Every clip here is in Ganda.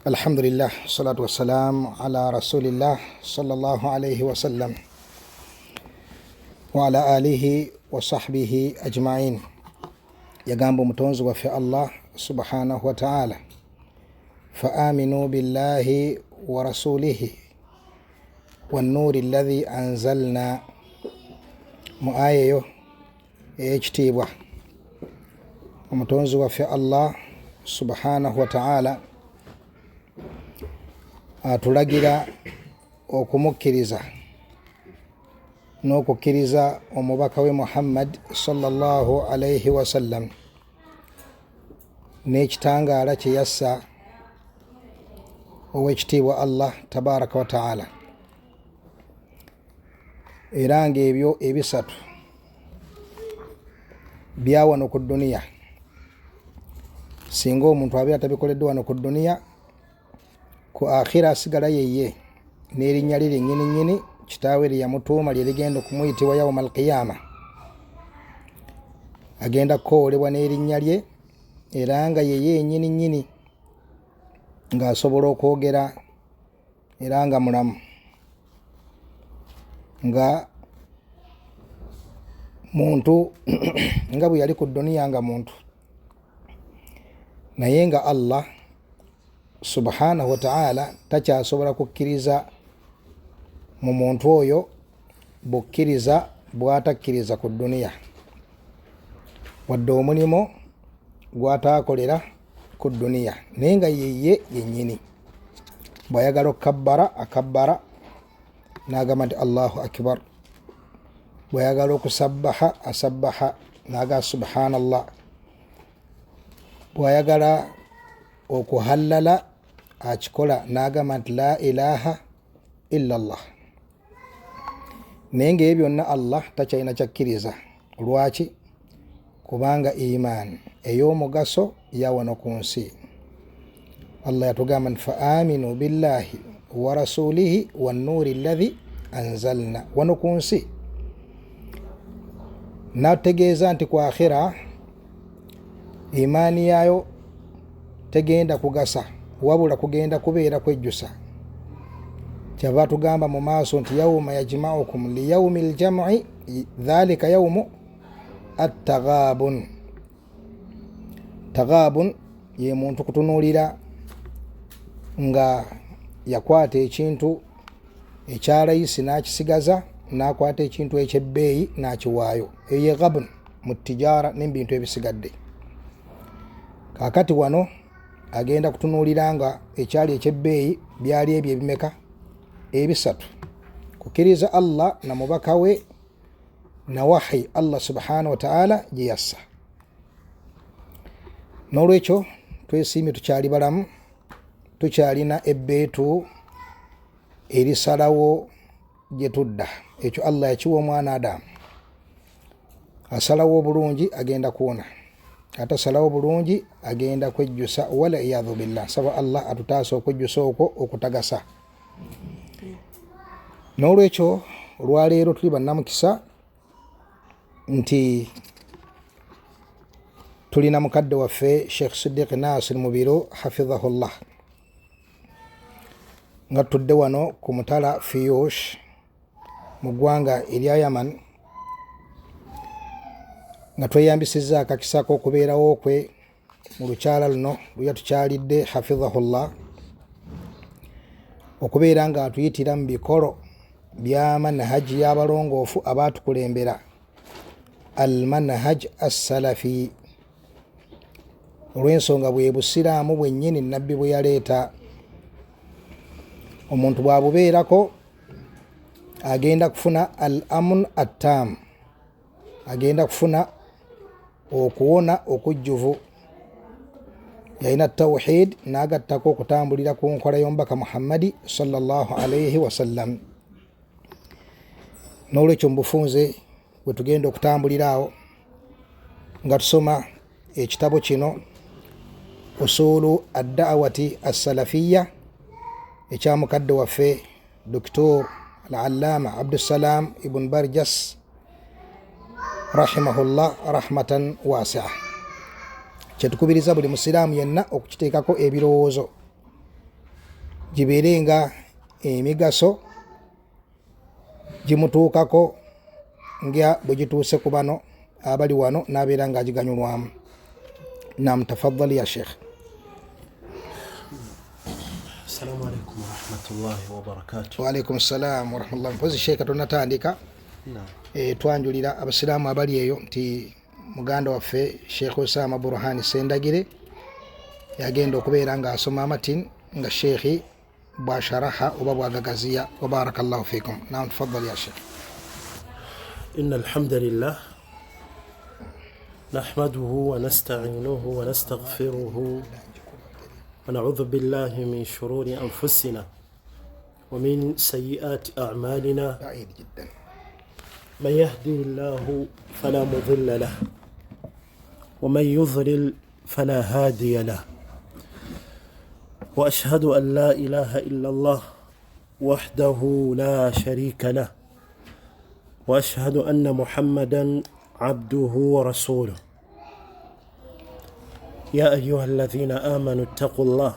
Alhamdulillah, salatu wassalamu ala rasulillah sallallahu alayhi wa sallam wa ala alihi wa sahbihi ajma'in. Yagamba omutonzi waffe Allah subhanahu wa ta'ala, fa aminu billahi wa rasulihi wan nuri alladhi anzalna. Mu aya eyo ey'ekitiibwa omutonzi waffe Allah subhanahu wa ta'ala atulagira okumukkiriza n'okukkiriza omubaka we Muhammad sallallahu alayhi wa sallam n'ekitangaala kye yassa ow'ekitiibwa Allah tabaraka wa ta'ala. Era ng'ebyo ebisatu bya wano ku duniya, singa omuntu abeera tabikoledde wano ku duniya, ku akhira asigala yeye n'erinnya lye nnyini nnyini kitaawe lye yamutuuma lye ligenda okumuyitibwa yawma alqiyama. Agenda kukoolebwa n'erinnya lye era nga yeye nnyini nnyini ng'asobola okwogera era nga mulamu, nga muntu nga bwe yali ku duniya nga muntu, naye nga Allah subhanahu wa ta'ala takyasobola kukkiriza mu muntu oyo bukkiriza bwatakkiriza ku duniya, wadde omulimo gwataakolera ku duniya, naye nga yeye yennyini bw'ayagala okukabbara akabbara n'agamba nti Allahu akbar, bw'ayagala okusabbaha asabbaha n'aga subhanallah, bw'ayagala okuhallala akikola n'agamba nti la ilaha illa Allah. Naye nga ebyo byonna Allah takyalina kyakkiriza. Lwaki? Kubanga iman ey'omugaso ya wano ku nsi. Allah yatugamba nti fa aminu billahi wa rasulihi wan nuri alladhi anzalna. Wano ku nsi natutegeeza nti ku akhira imaani yaayo tegenda kugasa wabula kugenda kubeera kwejjusa. Kyava tugamba mu maaso nti yawma yajma'ukum li yawmi aljam'i dhalika yawmu at-taghabun. Taghabun ye muntu kutunuulira nga yakwata ekintu ekyalayisi n'akisigaza, n'akwata ekintu ekyebbeeyi n'akiwaayo. Eyo ye ghabun mu tijara n'ebintu ebisigadde. Kaakati wano agenda kutunuulira nga ekyali ekyebbeeyi byali ebyo ebimeka? Ebisatu. Kukkiriza Allah na mubaka we na wahi Allah subhanahu wa ta'ala gye yassa. N'olwekyo twesiimye tukyali balamu, tukyalina ebbeetu erisalawo gye tudda. Ekyo Allah yakiwa omwana Adamu. Asalawo obulungi agenda kuwona, atasalawo bulungi agenda kwejjusa, wala iyadhu billah. Saba Allah atutaasa okwejjusa okwo okutagasa. N'olwekyo olwaleero tuli bannamukisa nti tulina mukadde waffe Sheikh Siddiq Nasir Mubiru hafidhahullah nga tudde wano ku mutala Fiyush mu ggwanga erya Yaman, nga tweyambisizza akakisa k'okubeerawo kwe mu lukyala luno luyatukyalidde hafidhahullah, okubeera nga atuyitira mu bikolo bya manhaji y'abalongoofu abaatukulembera, al manhaj as-salafi, olw'ensonga bwe busiraamu bwennyini nabbi bwe yaleeta. Omuntu bw'abubeerako agenda kufuna al amun at-tam, agenda kufuna okuwona okujjuvu. Yalina tawhid n'agattako okutambulira ku nkola y'omubaka Muhammadi sallallahu alayhi wa sallam. N'olwekyo mu bufunze bwe tugenda okutambulira awo nga tusoma ekitabo kino usulu ad-da'wati as-salafiyya ekya mukadde waffe Dr. al-Allama Abdussalam ibn Barjas rahimahullah rahmatan wasi'a. Kyetukubiriza buli musiraamu yenna okukiteekako ebirowoozo gibeerenga emigaso gimutuukako nga bwe gituuse ku bano abali wano n'abeera ng'agiganyulwamu. Naam, tafaddali ya Sheikh. Assalamu alaikum wa rahmatullahi wa barakatuh. Wa alaikum assalam wa rahmatullahi. Mpozi Sheikh tunatandika twanjulira abasiraamu abali eyo nti muganda waffe Sheikh Osama Burhani Sendagire yagenda okubeera ng'asoma amatin nga Sheikh bwasharaha oba bwagagaziya. Wa barakallahu fikum. Naam, tafaddali ya Sheikh. إن الحمد لله نحمده ونستعينه ونستغفره ونعوذ بالله من شرور أنفسنا ومن سيئات أعمالنا. من يهدي الله فلا مضل له ومن يضلل فلا هادي له. وأشهد أن لا إله إلا الله وحده لا شريك له وأشهد أن محمدًا عبده ورسوله. يا أيها الذين آمنوا اتقوا الله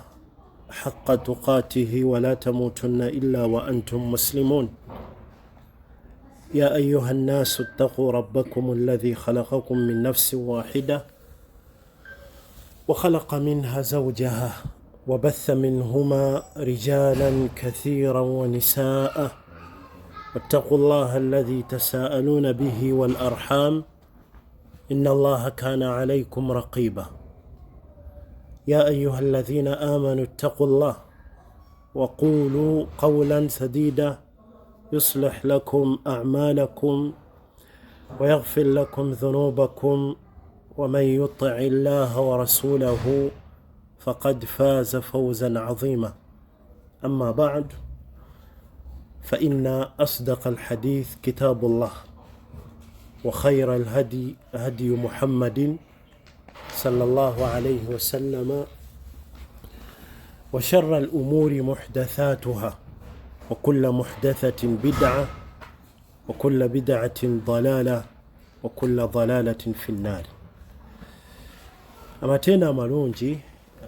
حق تقاته ولا تموتن إلا وأنتم مسلمون. يا أيها الناس اتقوا ربكم الذي خلقكم من نفس واحدة وخلق منها زوجها وبث منهما رجالا كثيرا ونساء. واتقوا الله الذي تساءلون به والأرحام إن الله كان عليكم رقيبا. يا أيها الذين آمنوا اتقوا الله وقولوا قولا سديدا يصلح لكم أعمالكم ويغفر لكم ذنوبكم ومن يطع الله ورسوله فقد فاز فوزا عظيما. أما بعد، فإن أصدق الحديث كتاب الله وخير الهدي هدي محمد صلى الله عليه وسلم وشر الأمور محدثاتها وكل محدثة بدعة وكل بدعة ضلالة وكل ضلالة في النار. أما تينا مالونجي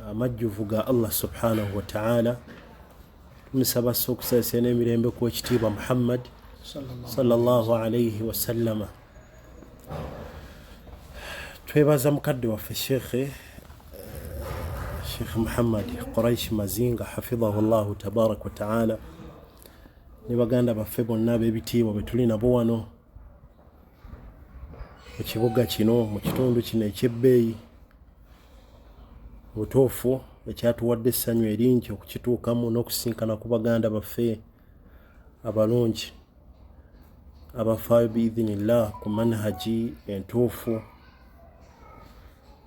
مجفوغا الله سبحانه وتعالى مسابا سوكسا سيني mirembe ku ekitiibwa Muhammad sallallahu alayhi wa sallama. Twebaza mukadde waffe Sheikh Muhammad Quraish Mazinga hafidhahu Allahu tabarak wa ta'ala ne baganda baffe bonna b'ebitiibwa bwe tuli nabo wano mu kibuga kino mu kitundu kino eky'ebbeeyi butuufu ekyatuwadde essanyu eringi okukituukamu n'okusinkana ku baganda baffe abalungi abafaayo biidhinillah ku manhaji entuufu,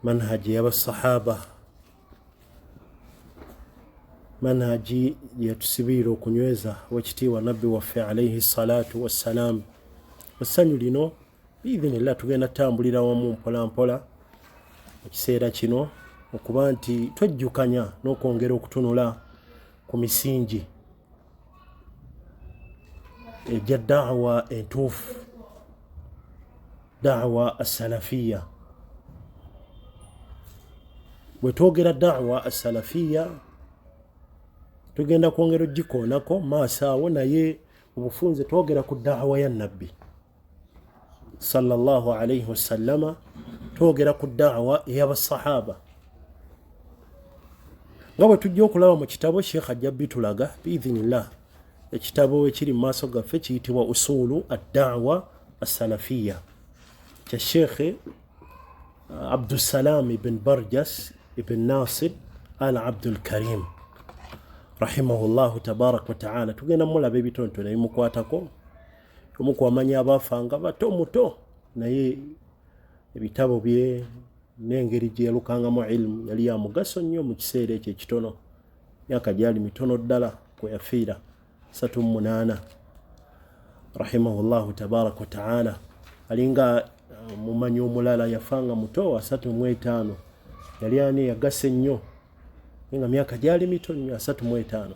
manhaji y'abasahaba, manhaji yatusibiira okunyweza wekitiibwa nabbi waffe alayhi salatu wassalaam. Essanyu lino biidhinillah tugenda tambulira wamu mpola mpola mu kiseera kino okuba nti twejjukanya n'okwongera okutunula ku misingi egya da'wa entuufu, da'wa as-salafiyya. Bwe twogera da'wa as-salafiyya tugenda kwongera ogikoonako maaso awo, naye obufunze twogera ku da'wa ya nabbi sallallahu alayhi wasallama, twogera ku da'wa ey'abasahaba. nga bwe tujja okulaba mu kitabo Sheikh ajja bitulaga biidhinillah. Ekitabo ekiri mu maaso gaffe kiyitibwa usulu ad-da'wa as-salafiyya kya Sheikh Abdussalam ibn Barjas ibn Nasir al-Abdul Karim rahimahullahu tabarak wa ta'ala. Tugenda mulaba ebitontone ebimukwatako, omukwamanya abaafanga bato muto, naye ebitabo bye n'engeri gye yalukangamu ilmu yali ya mugaso nnyo mu kiseera ekyo ekitono, myaka gyali mitono ddala kwe yafiira 38 rahimahullahu tabarak wa ta'ala. Alinga mumanyi omulala yafanga muto wa 35, yali ani yagase nnyo nga myaka gyali mito nnyo 35.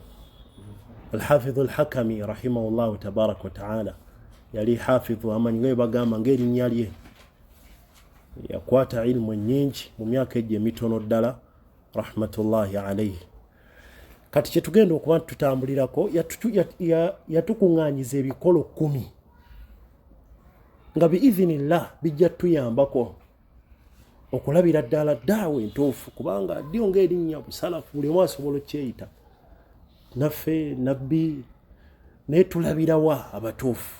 Al-Hafidh al-Hakami rahimahullahu tabarak wa ta'ala yali hafidhu amanyi nga bagamba ng'erinnya lye yakwata ilmu nyingi mu myaka egyo emitono ddala rahmatullahi alayhi. kati kye tugenda okuba tutambulirako yatukuŋŋaanyiza ebikolo 10 nga biidhinillah bijja tuyambako okulabira ddala daawa entuufu kubanga ddyo ng'erinnya busalafu buli omu asobola okyeyita naffe nabbi naye tulabirawa abatuufu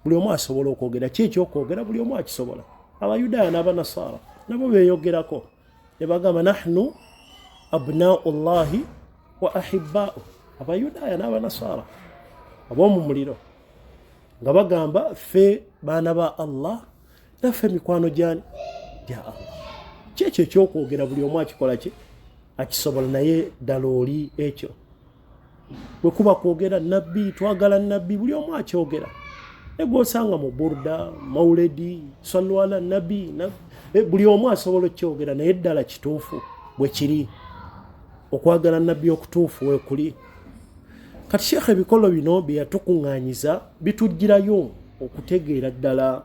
buli omu asobola okwogera ki ekyokwogera buli omu akisobola abayudaaya n'abanasaara nabo beeyogerako ne bagamba nahnu abnaau llahi wa ahibbaau abayudaaya n'abanasaara ab'omu muliro nga bagamba ffe baana ba Allah naffe mikwano gyani gya Allah kyekyo ekyokwogera buli omu akikola ki akisobola naye ddala oli ekyo bwe kuba kwogera nabbi twagala nabbi buli omu akyogera negwosanga mu burda mauledi sallu ala nabbi buli omu asobola okyogera naye ddala kituufu bwe kiri okwagala nabbi okutuufu wekuli kati sheekh ebikolo bino bye yatukuŋŋaanyiza bitujjirayo okutegeera ddala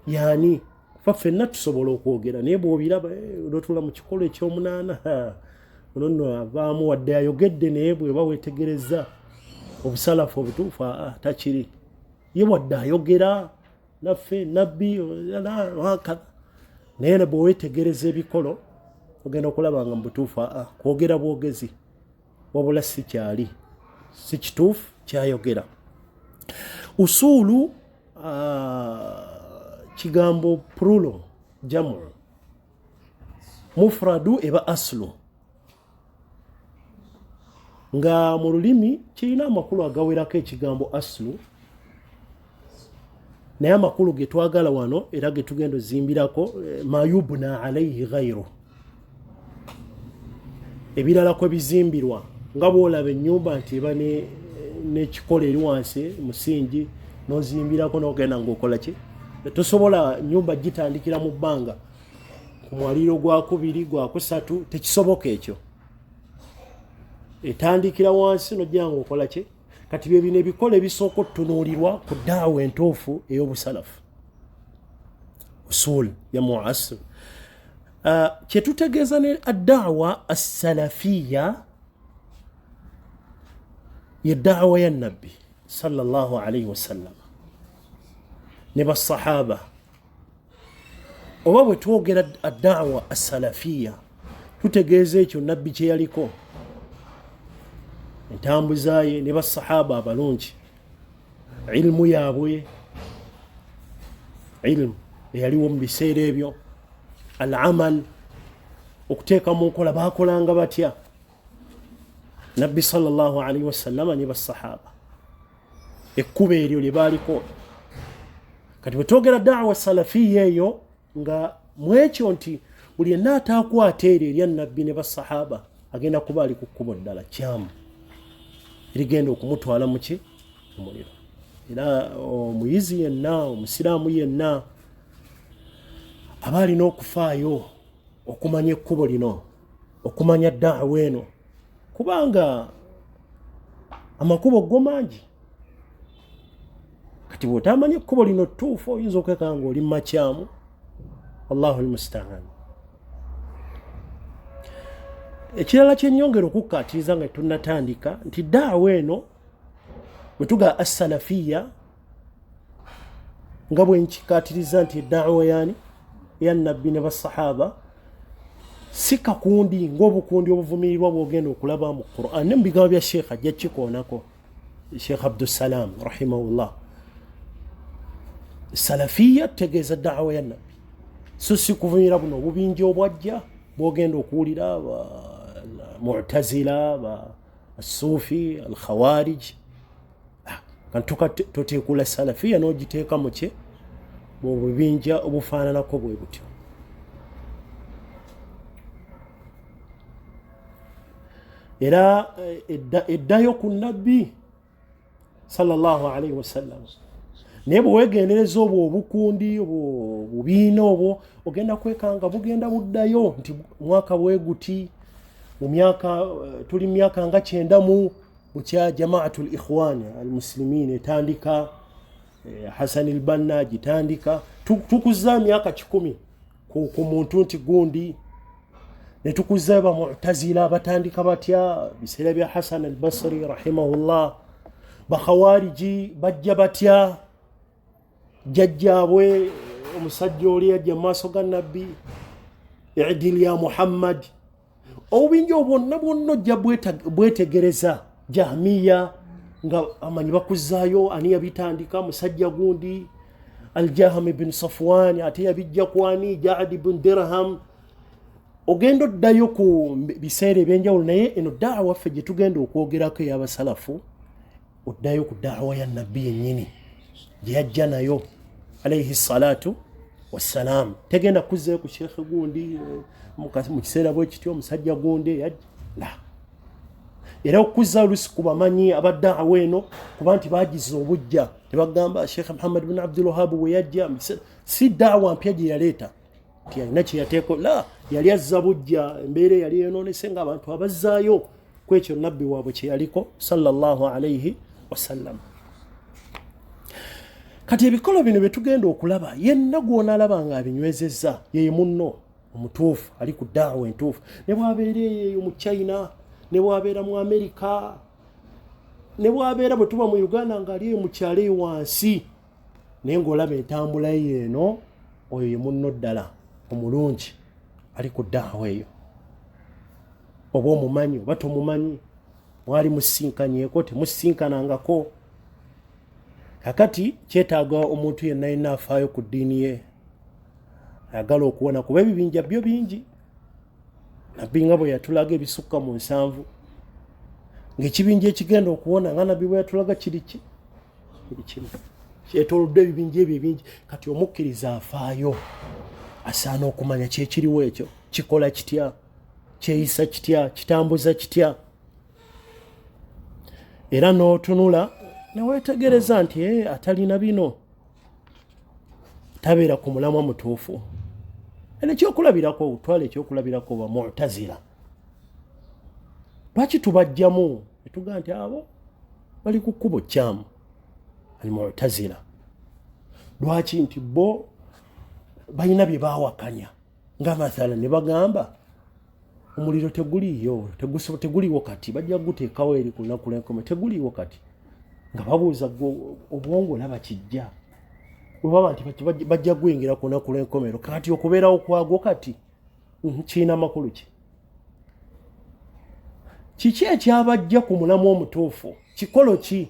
yani ffenna tusobola okwogera naye bw'obiraba olwotula mu kikolo ekyomunaana ono nno avaamu wadde ayogedde naye bweba weetegereza obusalafu obutuufu takiri ye wadde ayogera naffe nabbi naye bwe weetegereza ebikolo ogenda okulaba nga mu butuufu kwogera bwogezi wabula si kyali si kituufu kyayogera usulu kigambo plural jamu mufradu eba aslu nga mu lulimi kirina amakulu agawerako ekigambo aslu naye amakulu ge twagala wano era ge tugenda ozimbirako mayubna alaihi ghairu ebirala kwe bizimbirwa nga bwolaba ennyumba nti eba n'ekikola eri wansi musingi n'ozimbirako n'ogenda ng'okola ki tosobola nyumba gitandikira mu bbanga ku mwaliro gwakubiri gwakusatu tekisoboka ekyo etandikira wansi nojja ng'okola ki kati bye bino ebikola ebisooka otunuulirwa ku ddaawa entuufu ey'obusalafu usul ya muasir kyetutegeeza ne addaawa assalafiya ye ddaawa ya nabbi sallallahu alaihi wasallam ne basahaba oba bwe twogera addaawa assalafiya tutegeeza ekyo nabbi kye yaliko entambuza ye ne basahaba abalungi ilmu yaabwe ilmu eyaliwo mu biseera ebyo al amal okuteeka mu nkola baakolanga batya nabbi sallallahu alaihi wasallama ne basahaba ekkubo eryo lye baaliko kati bwe twogera daawa salafiya eyo nga mwekyo nti buli yenna ataakwata eryo erya nabbi ne basahaba agenda kuba ali ku kkubo ddala kyamu erigenda okumutwala muki omuliro era omuyizi yenna omusiraamu yenna aba alina okufaayo okumanya ekkubo lino okumanya daawa eno kubanga amakubo go mangi kati bw'otamanya ekkubo lino ttuufu oyinza okwekanga nga oli makyamu allahu almustaan ekirala kyennyongera okukkaatiriza nga tunnatandika nti daawa eno bwe tuga assalafiya nga bwe nkikkaatiriza nti daawa yani ya nabbi ne basahaba si kakundi ng'obukundi obuvumirirwa bw'ogenda okulaba mu Qur'an ne mu bigambo bya sheekh ajja kikoonako sheekh abdussalam rahimahullah salafiya tutegeeza daawa ya nabbi so si kuvumira buno obubinja obwajja bw'ogenda okuwulira mu'tazila asufi alkhawarij kantuka toteekula salafiya n'ogiteeka mu kye mu bubinja obufaananako bwe butyo era eddayo ku nabbi sallallahu alaihi wasallam naye bwe weegendereza obwo obukundi obubiina obwo ogenda kwekanga bugenda buddayo nti mwaka bweguti mu myaka tuli myaka nga 9 mu kya jamaatul ikhwan almuslimin etandika Hassan al-Banna gitandika tukuza myaka 10 ku muntu nti gundi ne tukuzza ba mu'tazila batandika batya biseera bya Hasan al-Basri rahimahullah ba khawariji bajja batya jajjabwe omusajja oli yajja maaso ga nabbi i'dil ya Muhammad obinjo bonna ojja bwetegereza Jahmiya nga amanyi bakuzaayo ani yabitandika musajja gundi Al-Jahm ibn Safwan ate yabijja kwani Ja'd ibn Dirham ogendo ddayo ku biseera ebyenjawulo naye eno da'wa ffe gye tugenda okwogerako ey'abasalafu oddayo ku da'wa ya nabbi yennyini gye yajja nayo alayhi salatu wassalam tegenda kuzzayo ku sheekhe gundi mu kiseera bwe kityo omusajja gundi yajja la era okuzza olusi ku bamanyi abaddawa eno kuba nti bagiza obujja tebagamba Sheikh Muhammad bin Abdul Wahhab we yajja si da'wa mpya gye yaleeta nti alina kye yateeko la yali azza bujja embeera yali enoonese nga abantu abazzaayo ku ekyo nabbi waabwe kye yaliko sallallahu alayhi wasallam. Kati ebikolo bino bye tugenda okulaba yenna gw'onaalaba nga abinywezezza ye munno omutuufu ali ku da'wa entuufu ne bw'abeera eyo mu China ne bw'abeera mu Amerika ne bw'abeera bwe tuba mu Uganda ng'ali mu kyalo eyo wansi naye ng'olaba entambula ye eno oyo ye munno ddala omulungi ali ku da'wa eyo oba omumanyi oba tomumanyi mwali musinkanyeeko temusinkanangako. Kakati kyetaaga omuntu yenna yenna afaayo ku ddiini ye ayagala okuwona kuba ebibinja byo bingi nabbi nga bwe yatulaga ebisukka mu 7 ng'ekibinja ekigenda okuwona nga nabbi bwe yatulaga kiri kimu kyetoolodde ebibinja ebyo ebingi. Kati omukkiriza afaayo asaana okumanya kyekiriwo ekyo kikola kitya kyeyisa kitya kitambuza kitya era n'otunula newetegereza nti atalina bino tabeera ku mulamwa mutuufu. Era ekyokulabirako utwala ekyokulabirako ba mu'tazila lwaki tubajjamu etugaa nti abo bali ku kkubo kyamu al mu'tazila lwaki nti bo balina bye baawakanya nga mathala ne bagamba omuliro teguliyo teguliwo kati bajja guteekawo eri ku lunaku lw'enkomerero teguliwo kati nga babuuza obwongo olaba kijja bwebaba nti bajja gwingira ku lunaku lw'enkomerero kati okubeerawo kwagwo kati kiina makulu ki kiki ekyabajja ku mulamu omutuufu kikolo ki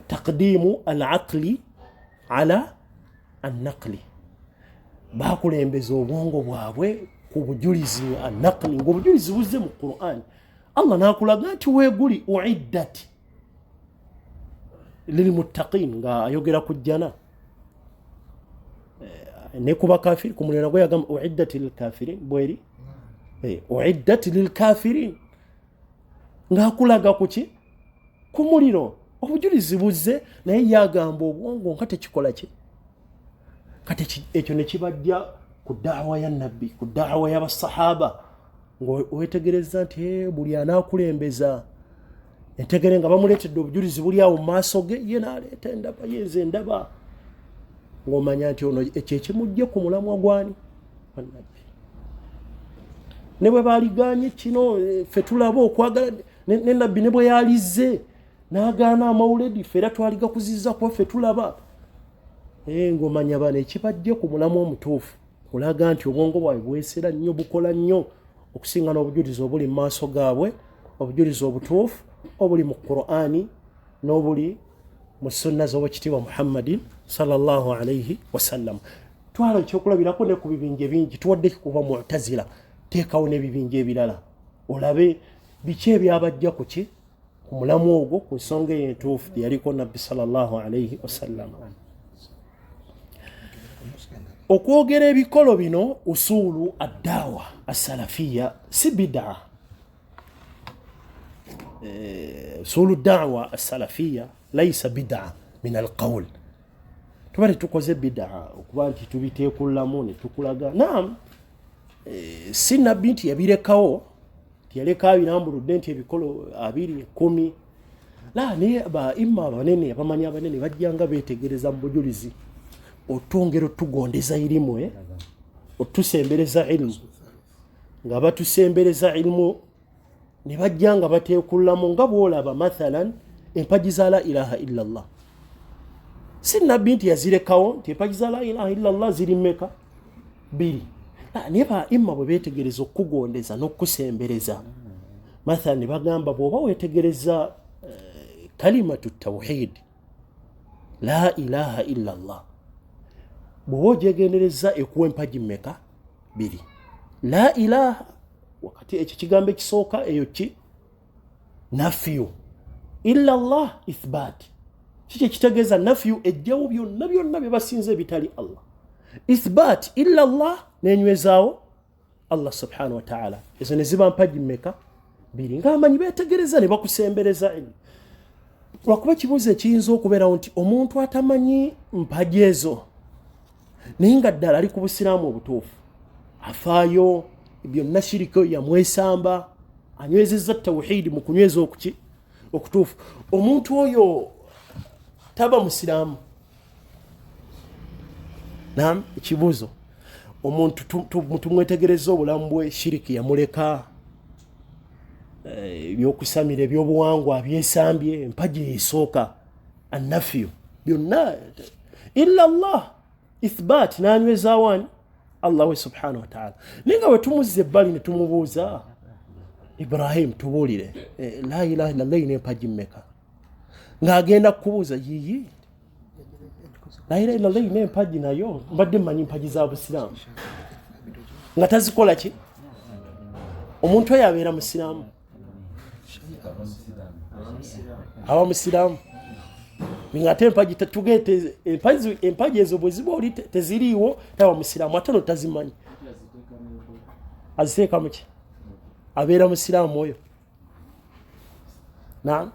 taqdimu al-aqli ala an-naqli bakulembeza obwongo bwabwe ku bujulizi an-naqli ng'obujulizi buzze mu Qur'an Allah n'akulaga nti weeguli uiddat lilmuttaqin nga ayogera ku jjana ne ku bakafiri ku muliro gwe yagamba uiddat lilkafirin bweri uiddat lilkafirin ng'akulaga ku ki ku muliro obujulizi buzze naye yagamba obwongo nga tekikola ki kati ekyo ne kibajja ku da'wa ya nabbi ku da'wa y'abasahaba ng'owetegereza nti buli anaakulembeza entegere nga bamuleetedde obujulizi buli awo mu maaso ge ye n'aleeta endaba yenze ndaba ng'omanya nti ono ekyo ekimujje ku mulamwa gwani wannabbi ne bwe baaliganye kino ffe tulaba okwagala ne nabbi ne bwe yalizze n'agaana amawuledi ffe era twaligakuziza kuba ffe tulaba ng'omanya bano ekibajje ku mulamwa omutuufu kulaga nti obwongo bwabwe bwesera nnyo bukola nnyo okusinga n'obujulizi obuli mu maaso gaabwe obujulizi obutuufu obuli mu Qur'ani n'obuli mu sunna z'owekitiibwa Muhammadin sallallahu alayhi wasallam. Twala ekyokulabirako ne ku bibinja bingi tuwadde kuba mu'tazila teekawo n'ebibinja ebirala olabe biki ebyabajja ku ki ku mulamu ogwo ku nsonga entuufu yaliko nabbi sallallahu alayhi wasallam. Okwogera ebikolo bino usulu ad-dawa as-salafiyya si bid'a. usulu ad-dawa as-salafiyya laysa bid'a min al-qawl. Tubali tukoze bid'a okuba nti tubiteekulamu ne tukulaga naam si nabbi nti yabirekawo tiyaleka abirambuludde nti ebikolo 2 10 la ne ba imma banene abamanyi abanene bajjanga beetegereza mu bujulizi otongero tugondeza ilimu otusembereza ilmu nga batusembereza ilmu ne bajja nga bateekullamu nga bw'olaba mathalan empagi za la ilaha illallah. Si nabbi nti yazirekawo nti empagi za la ilaha illallah ziri mmeka? 2. Naye baimma bwe beetegereza okukugondeza n'okukusembereza, mathalan ne bagamba bw'oba weetegereza kalimatu tawhid la ilaha illallah, bw'oba ogyegendereza ekuwa empagi mmeka? 2. La ilaha wakati ekyo kigambo ekisooka eyo ki? Nafiyu. Illallah ithbat. Kiki ekitegeeza nafiyu ejjawo byonna byonna bye basinza ebitali Allah. Ithbat illallah nenywezaawo Allah subhanahu wa ta'ala. Ezo ne ziba mpagi mmeka? 2. Ng'amanyi beetegereza ne bakusembereza. Lwakuba ekibuuzo ekiyinza okubeerawo nti omuntu atamanyi mpagi ezo naye nga ddala ali ku busiraamu obutuufu, afaayo byonna shiriko yamwesamba, anywezezza tawhidi mu kunyweza okutuufu, omuntu oyo taba musiraamu. Naam, ekibuuzo omuntu tumwetegereza obulamu bwe, shiriki yamuleka, ebyokusamira ebyobuwangwa byesambye, empagi esooka annafiyu byonna illa Allah ithbat nanyweza wani Allah we subhanahu wa ta'ala. Ninga we tumuzze ebbali ne tumubuuza Ibrahim tubuulire la ilaha illallah ine empagi mmeka? Ng'agenda kukubuuza yiyi la ilaha illallah ine empagi nayo mbadde mmanyi empagi za busiraamu nga tazikola ki? Omuntu oyo abeera musiraamu, aba musiraamu ng'ate empagi tetugete empagi ezo bwe ziba oli teziriiwo taba musiraamu, ate no tazimanyi aziteeka mu ki? Abeera musiraamu oyo. Naam,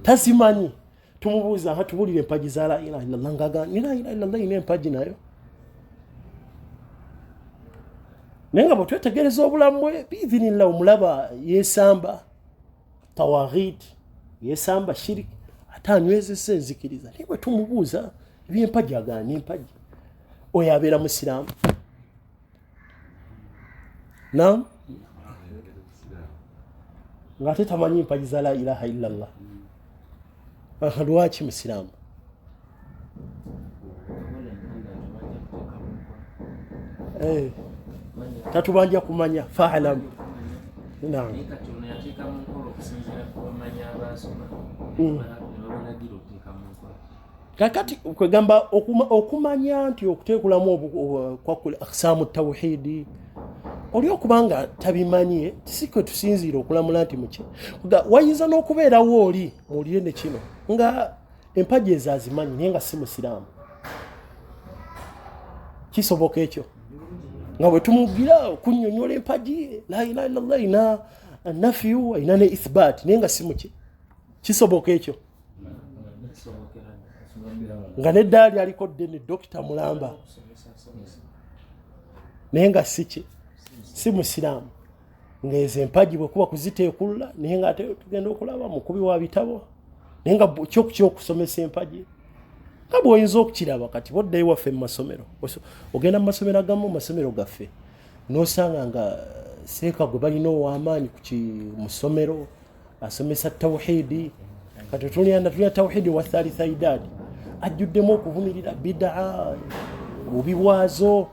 tazimanyi. Tumubuuza tubuulire empagi za la ilaha illallah, ng'agamba la ilaha illallah ine empagi nayo. Naye nga bwe twetegereza obulamu bwe biidhinillah omulaba yeesamba tawaghid, yeesamba shiriki, ate anywezesa enzikiriza. Naye bwe tumubuuza eby'empagi agamba n'empagi, oyo abeera musiraamu. Naam, ng'ate tamanyi empagi za la ilaha illallah. Lwaki musiraamu? Tatubanja kumanya fa'alam. Naam. Kakati kwegamba okumanya nti okuteekulamu kwakula aqsamu tawhidi oli okubanga tabimanyi tisiko tusinziira okulamula nti muki wayinza n'okubeerawo oli muwulire ne kino nga empagi ezo azimanyi naye nga si musiraamu. Kisoboka ekyo nga bwe tumugira okunnyonnyola empagi la ilaha illallah ina nafiyu ina ne ithbat naye nga si muki? Kisoboka ekyo nga neddaali aliko ddene dokita mulamba naye nga si musiraamu. Ng'ezo empagi bwe kuba kuziteekulla naye nga ate tugenda okulaba mukubi wa bitabo naye nga kyokusomesa empagi nga bw'oyinza okukiraba kati boddayo waffe mu masomero. Ogenda mu masomero agamu, mu masomero gaffe n'osanga nga seeka gwe balina ow'amaanyi mu ssomero asomesa tawhidi. Kati tulina tawhidi wa thalitha idadi ajjuddemu okuvumirira bid'a, bubi bwazo.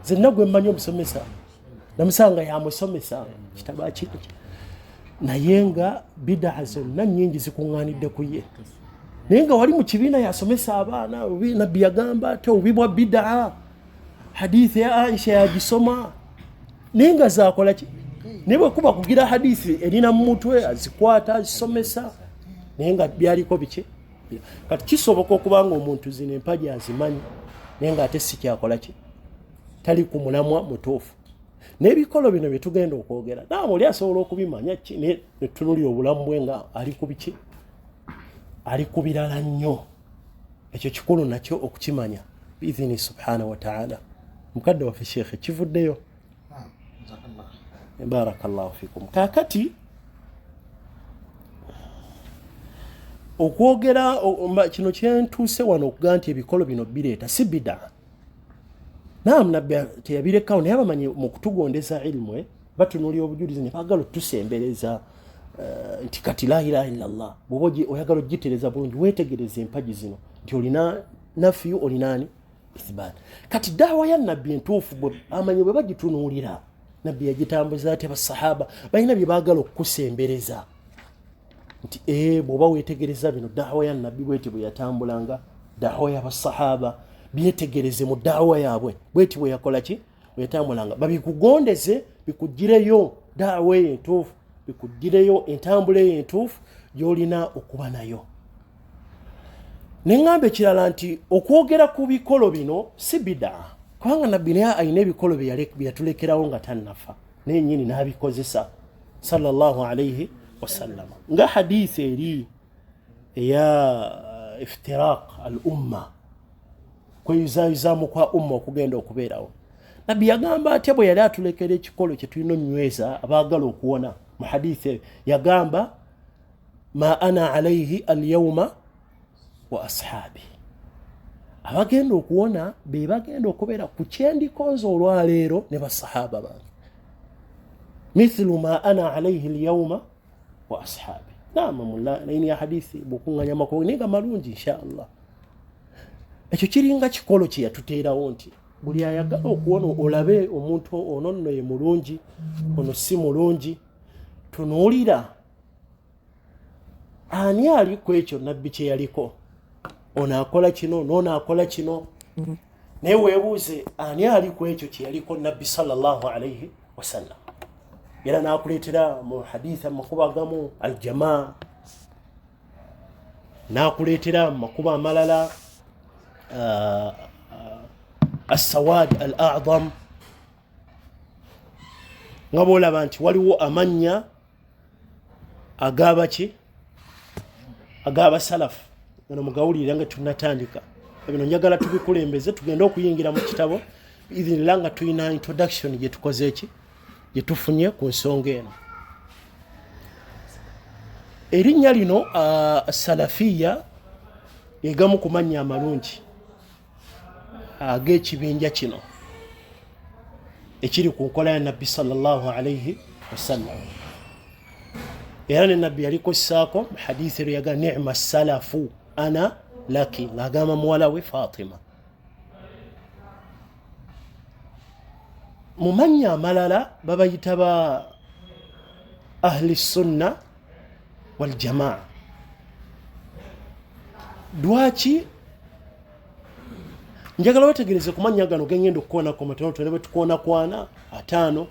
Zenna gwe mmanyi omusomesa namusanga yamusomesa kitaba kino naye nga bid'a zonna nnyingi zikuŋŋaanidde ku ye. Naye nga wali mu kibiina yasomesa abaana nabbi yagamba ate obubi bwa bid'a, hadithi ya Aisha yagisoma naye nga zakola ki? Naye bwe kuba kugira hadithi erina mu mutwe azikwata azisomesa naye nga byaliko biki? Kati kisoboka okubanga omuntu zino empagi azimanyi naye nga ate si kyakola ki? Tali ku mulamwa mutuufu. N'ebikolo bino bye tugenda okwogera naam oli asobola okubimanya ki ne tunulira obulamu bwe nga ali ku biki? Ali ku birala nnyo. Ekyo kikulu nakyo okukimanya biidhini subhanahu wa ta'ala. Mukadde waffe sheekhe kivuddeyo. Barakallahu fikum. Kakati okwogera kino kyentuuse wano okuga nti ebikolo bino bireeta si bid'a. naam nabbi teyabirekawo naye abamanyi mu kutugondeza ilmu batunuulira obujulizi ne baagala otusembereza nti kati la ilaha illallah bw'oba oyagala ogitereeza bulungi weetegereza empagi zino nti olina nafiyu olinaani ithbaat. Kati daawa ya nabbi entuufu amanyi bwe bagitunuulira nabbi yagitambuza ati abasahaba balina bye baagala okukusembereza nti bw'oba weetegereza bino daawa ya nabbi bweti bwe yatambulanga, daawa y'abasahaba byetegereze mu daawa yaabwe bweti bwe yakola ki bwe yatambulanga, babikugondeze bikugireyo daawa eyo entuufu, bikugireyo entambula eyo entuufu gy'olina okuba nayo. Neŋŋamba ekirala nti okwogera ku bikolo bino si bidaa, kubanga nabbi naye alina ebikolo bye yatulekerawo nga tannafa naye nnyini n'abikozesa sallallahu alayhi wasallam. Nga hadithi eri eya iftiraq al umma, kweyuzayuzaamu kwa umma okugenda okubeerawo, nabbi yagamba atya bwe yali atulekera ekikolo kye tulina onyweza abaagala okuwona. Mu hadithi yagamba ma ana alayhi alyawma wa ashabi, abagenda okuwona be bagenda okubeera ku kyendikonza olwaleero ne basahaba bange, mithlu ma ana alayhi alyawma wa ashabi. Naini ya hadithi bukunganya makoko ninga malungi inshallah. Ekyo kiringa kikolo kye yatuteerawo nti buli ayagala okuwona olabe omuntu ono nno ye mulungi ono si mulungi, tunuulira ani ali ku ekyo nabbi kye yaliko, ono akola kino n'ono akola kino, naye weebuuze ani ali ku ekyo kye yaliko nabbi sallallahu alayhi wasallam. Era n'akuleetera mu hadithi amakuba agamu aljamaa, n'akuleetera mu makuba amalala assawad al a'zam, nga bw'olaba nti waliwo amannya agabaki ag'abasalafu. Gano mugawulire nga tunatandika bino, njagala tubikulembeze tugende okuyingira mu kitabo idhinillah nga tulina introduction gye tukoze eki gye tufunye ku nsonga eno. Erinnya lino salafiya egamu ku mannya amalungi ag'ekibinja kino ekiri ku nkola ya nabbi sallallahu alayhi wasallam. Era ne nabbi yalikosaako mu hadithi ero yaga ni'ma salafu ana laki, ng'agamba muwala we Fatima. Mu mannya amalala babayita ba ahli sunna wal jamaa. Lwaki njagala wetegereze ku mannya gano gengenda okukoonako matono tone bwe tukoona kwana ataano.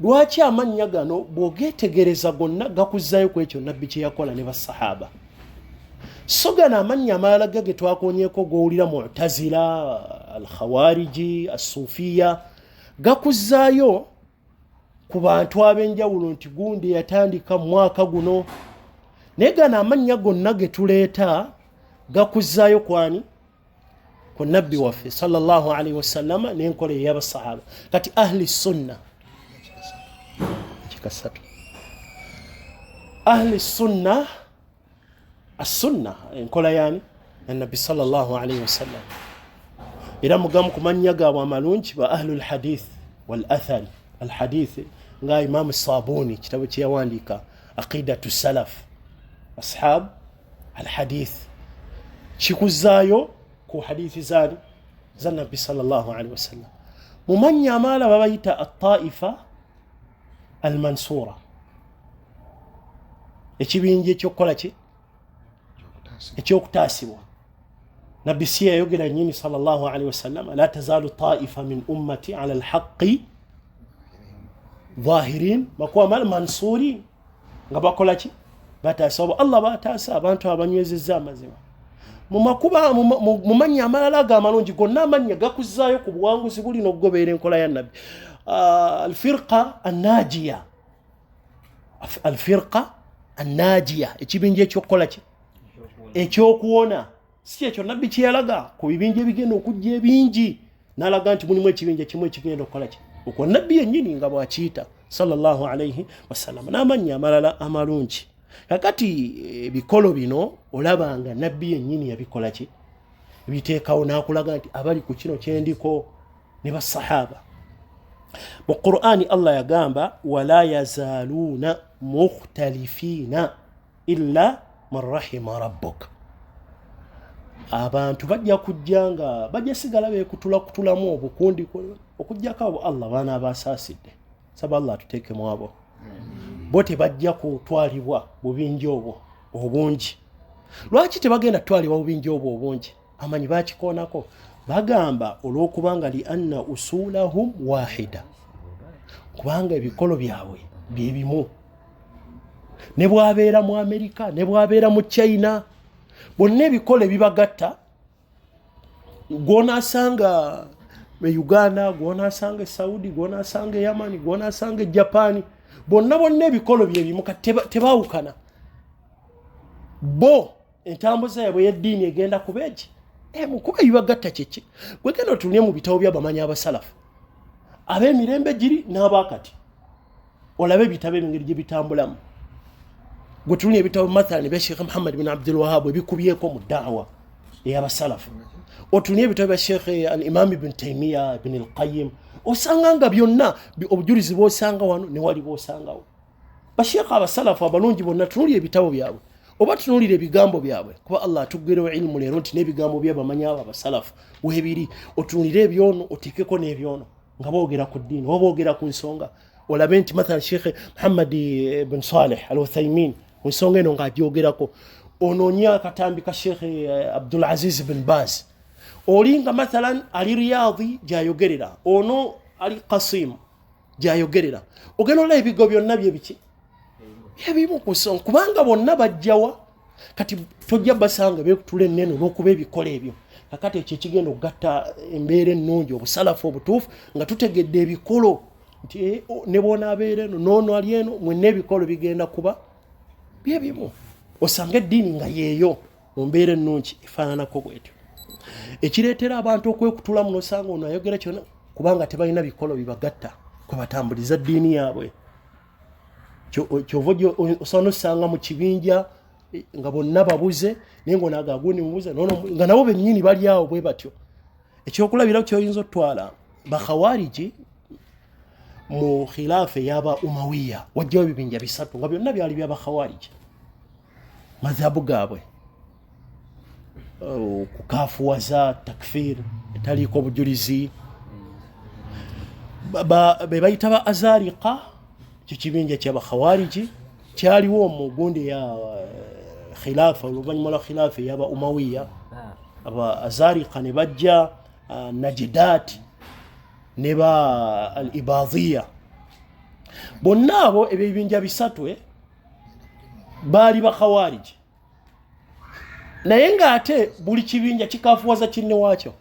Lwaki amannya gano bw'ogeetegereza gonna gakuzzaayo ku ekyo nabbi kye yakola ne basahaba, so gano amannya amalala ge twakoonyeeko g'owulira Mu'tazila, al-Khawariji, as-Sufiya, gakuzzaayo ku bantu ab'enjawulo nti gundi yatandika mu mwaka guno, naye gano amannya gonna ge tuleeta gakuzzaayo kwani? Ku nabbi waffe sallallahu alayhi wasallama n'enkola ey'abasahaba. Kati ahli sunna kasatu, ahli sunna, as-sunna enkola yani nabbi sallallahu alayhi wasallam. Era mugamu ku mannya gaabwe amalungi ba ahlul hadith wal athar. Al hadith nga Imam Sabuni kitabo kye yawandiika aqidatu salaf ashab al hadith, kikuzzaayo ku hadithi za nabbi sallallahu alayhi wasallam. Mu mannya amalala babayita at-taifa al-mansura, ekibinja ekyokukola ki ekyokutaasibwa. nabbi si yayogera nnyini sallallahu alayhi wasallam la tazalu taifa min ummati ala alhaqi dhahirin bakuba mansurin, nga bakola ki bataasa oba Allah bataasa abantu abanywezezza amazima. Mu makuba mu mannya amalala ag'amalungi gonna amannya gakuzzaayo ku buwanguzi buli n'okugoberera enkola ya nabbi. Alfirqa annajiya, alfirqa annajiya, ekibinja ekyokukola ki ekyokuwona. Si ekyo nabbi kye yalaga ku bibinja ebigenda okujja ebingi, n'alaga nti mulimu ekibinja kimu ekigenda okukola ki okwo nabbi yennyini nga bw'akiyita sallallahu alayhi wasallam, n'amannya amalala amalungi. Kakati ebikolo bino olabanga nabbi yennyini yabikola ki biteekawo n'akulaga nti abali ku kino kyendiko ne basahaba. Mu Qur'ani Allah yagamba wala yazaluna mukhtalifina illa man rahima rabbuk. Abantu bajja kujjanga bajja sigala bekutulamu obukundi okujjako abo Allah baana abasaasidde. Saba Allah tuteeke mu abo. Bo tebajja kutwalibwa bubingi obwo obungi. Lwaki tebagenda kutwalibwa bubingi obwo obungi? Amanyi bakikoonako. Bagamba olw'okubanga li anna usulahum wahida. Kubanga ebikolo byabwe bye bimu. Ne bwabeera mu Amerika, ne bwabeera mu China, bonna ebikolo ebibagatta, gw'onaasanga Uganda, gw'onaasanga Saudi, gw'onaasanga Yamani, gw'onaasanga Japan, bonna ebikolo bye bimu tebaawukana. Bo entambuza yaabwe y'eddiini egenda kuba eki? Kuba ebibagatta kyeki. Gwe genda otulie mu bitabo by'abamanyi abasalafu. Ab'emirembe giri n'abaakati. Olabe ebitabo engeri gye bitambulamu. Gwe tulie ebitabo mathalan bya Sheikh Muhammad bin Abdul Wahhab ebikubyeko mu da'wa ey'abasalafu. Otulie ebitabo bya Sheikh al-Imam Ibn Taymiyyah, Ibn al-Qayyim. Osanga nga byonna obujulizi bw'osanga wano ne wali bw'osangawo. Basheikh abasalafu abalungi bonna tunuulira ebitabo byabwe. Oba tunuulira ebigambo byabwe. Kuba Allah atuggerewo ilmu leero nti n'ebigambo by'abamanyi abo abasalafu weebiri. Otunuulire ebyono oteekeko n'ebyono nga boogera ku ddiini oba boogera ku nsonga. Olabe nti mathalan Sheikh Muhammad bin Saleh al-Uthaymin mu nsonga eno ng'agyogerako. Onoonya akatambi ka Sheikh Abdul Aziz bin Baz. Olinga mathalan ali Riyadhi gy'ayogerera. Ono ali Qasim gy'ayogerera. Ogenda olaba ebigo byonna bye biki? Ebimu ku nsonga kubanga bonna bajjawa. Kati tojja basanga beekutula enneno n'okuba ebikola ebyo. Kakati ekyo kigenda okugatta embeera ennungi obusalafu obutuufu nga tutegedde ebikolo nti ne bw'onaabeera eno n'ono ali eno mwenna ebikolo bigenda kuba bye bimu. Osanga eddiini nga yeeyo mu mbeera ennungi efaananako bwetyo. Ekireetera abantu okwekutulamu n'osanga ono ayogera kyonna kubanga tebalina bikolo bibagatta kwe batambuliza ddiini yaabwe. Kyova osanga mu kibinja nga bonna babuze naye ng'onaaga gundi mubuze nga nabo bennyini bali awo bwe batyo. Ekyokulabira ky'oyinza otwala bakhawariji mu khilaafa ey'aba Umawiya wajjawo ebibinja bisatu nga byonna byali by'abakhawariji. Madhabu gaabwe kukaafuwaza takfir etaliiko obujulizi. Be bayita ba Azariqa, ekyo kibinja ky'abakhawariji kyaliwo mu gundi ya khilaafa oluvannyuma lwa khilaafa ey'aba Umawiya. Aba Azariqa ne bajja Najdat ne ba al-Ibadhiya. Bonna abo ebyo ebibinja bisatu baali bakhawariji. Naye ng'ate buli kibinja kikaafuwaza kinne waakyo.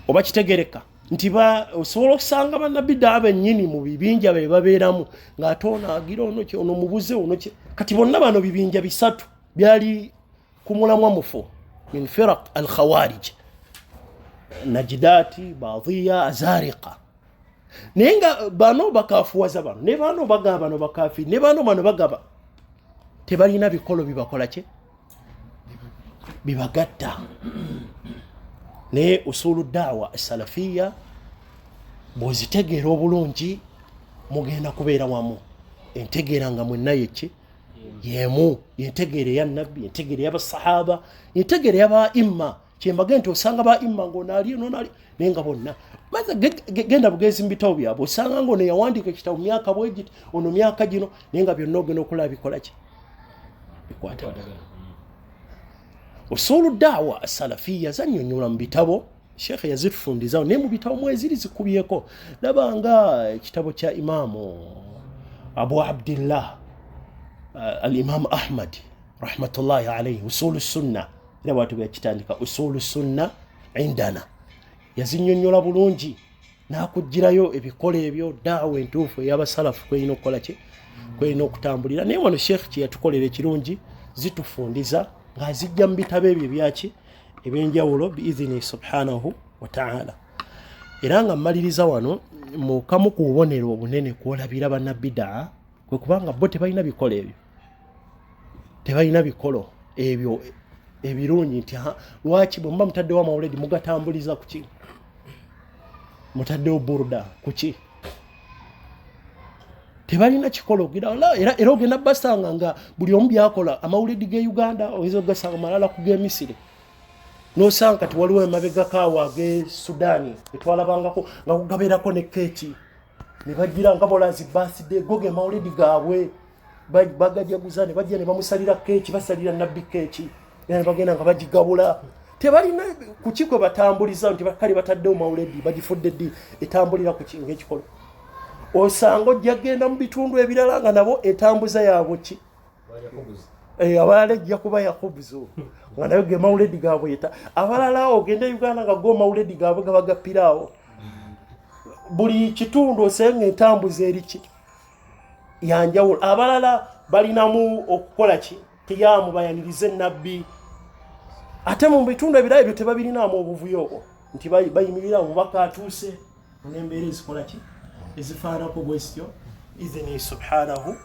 Oba kitegereka nti osobola okusanga bannabidda abennyini mu bibinja be babeeramu ng'ate ono agira ono mubuze ono kati bonna bano bibinja bisatu byali ku mulamwa mufu min firaq al-khawarij. Najdati, Baadhiya, Azariqa. Naye nga bano bakaafuwaza bano ne bano bagaba bano bakaafi ne bano bagaba tebalina bikolo bibakola ki bibagatta. Ne usulu da'wa as-salafiyya bw'ozitegeera obulungi mugenda kubeera wamu. Entegeera nga mwenna yeki yemu, yentegeera ya nabbi, yentegeera y'abasahaba, yentegeera y'aba-imma. Kyembage nti osanga ba-imma ng'onaali n'onaali naye nga bonna genda bugezi mu bitabo byabwe osanga ng'ono yawandiika ekitabo myaka bwegiti ono myaka gino naye nga byonna ogenda okulaba bikola ki bikwata. Usulu da'wa as-salafiyya zannyonnyola mu bitabo Sheikh yazitufundizawo naye mu bitabo mweziri zikubyeko. Laba nga ekitabo kya Imaamu Abu Abdillah al-Imam Ahmad rahmatullahi alayhi usulu sunna. Era bwatu byakitandika usulu sunna indana. Yazinnyonnyola bulungi n'akugirayo ebikola ebyo da'wa entuufu ey'abasalafu kweyina okukola ki kweyina okutambulira. Naye wano Sheikh kye yatukolera ekirungi zitufundiza ng'azijja mu bitabo ebyo byaki ebyenjawulo biizini subhanahu wa ta'ala. Era nga mmaliriza wano mu kamu ku bubonero obunene kwolabira bannabbidaa kwe kubanga bo tebalina bikolo ebyo. Tebalina bikolo ebyo ebirungi nti lwaki bwe muba mutaddewo amawuledi mugatambuliza ku ki mutaddewo burda kuki tebalina kikolo era ogenda basanga nga buli omu byakola amawulidi ge Uganda oyinza ogasanga malala ku ge Misiri nosanga kati waliwo emabega kaawa ge Sudani etwalabangako nga kugabeerako ne keeki ne bagira nga bolazi birthday goge mawulidi gaabwe bagajaguza ne bajja ne bamusalira keeki basalira nabbi keeki ne bagenda nga bagigabula tebalina kuki kwe batambuliza nti bakali bataddewo mawulidi bagifudde ddi etambulira kuki ng'ekikolo osanga ojja genda mu bitundu ebirala nga nabo etambuza yaabwe ki abalala ejja kuba yakubuzo nga nayo ge mawulidi gaabwe abalala ogenda Uganda nga go mawulidi gaabwe gabagapiraawo buli kitundu osenga entambuza eriki yanjawulo abalala balinamu okukola ki kiyamu bayanirize nabbi ate mu bitundu ebirala ebyo tebabirinamu obuvuyo obwo nti bayimirira omubaka atuuse n'embeera ezikola ki ezifaanako bwesityo idhini subhanahu